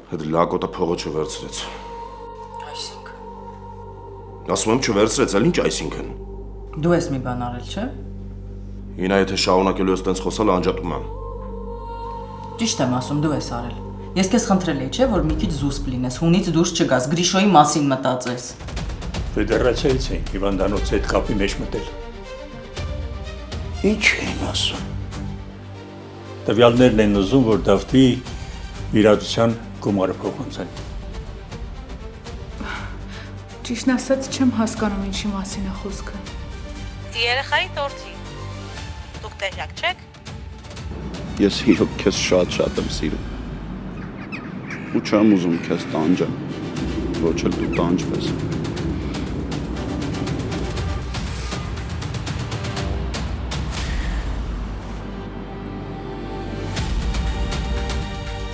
Այդ լակոտը փողը չվերցրեց։ Այսինքն։ Ասում եմ չվերցրեց, էլ ինչ այսինքն։ Դու ես մի բան արել, չէ՞։ Ինա եթե շարունակելու ես տենց խոսալ անջատում եմ։ Ճիշտ եմ ասում, դու ես արել։ Ես քեզ խնդրել էի, չէ՞, որ մի քիչ զուսպ լինես, հունից դուրս չգաս, Գրիշոյի մասին մտածես։ Ֆեդերացիայից էին հիվանդանոցի հետ կապի մեջ մտել։ Ինչ են ասում։ Տվյալներն են ուզում, որ Դավթի վիրահատության գումարը փոխանցեն։ Ճիշտն ասած չեմ հասկանում ինչի մասին է խոսքը։ Երեխայի տորթի։ Դուք տեղյակ չեք։ Ես իրոք քեզ շատ եմ սիրում։ Ու չեմ ուզում քեզ տանջեմ, ոչ էլ դու տանջվես։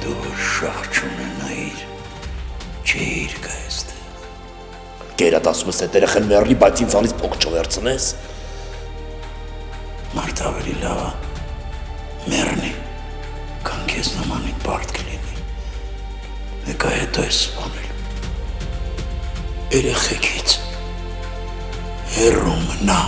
Դու շահ չունենայիր, չէիր գա այստեղ։ Գերատ ասում ես այդ երեխան մեռնի, բայց ինձանից փող չվերցնես։ Մարդ ավելի լավ է մեռնի, քան քեզ նմանին բարդ կլինի։ Եկա հետո ես սպանել։ Երեխեքից հեռու մնա։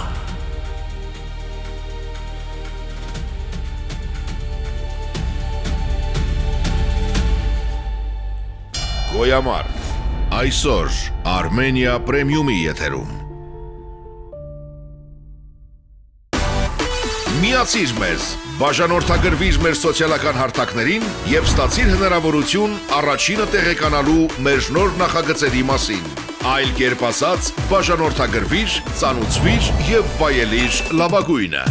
Գոյամար, այսօր Արմենիա պրեմիումի եթերում։ Միացիր մեզ, բաժանորդագրվիր մեր սոցիալական հարթակներին և ստացիր հնարավորություն առաջինը տեղեկանալու մեր նոր նախագծերի մասին։ Այլ կերպ ասած, բաժանորդագրվիր, ծանուցվիր և վայելիր լավագույնը։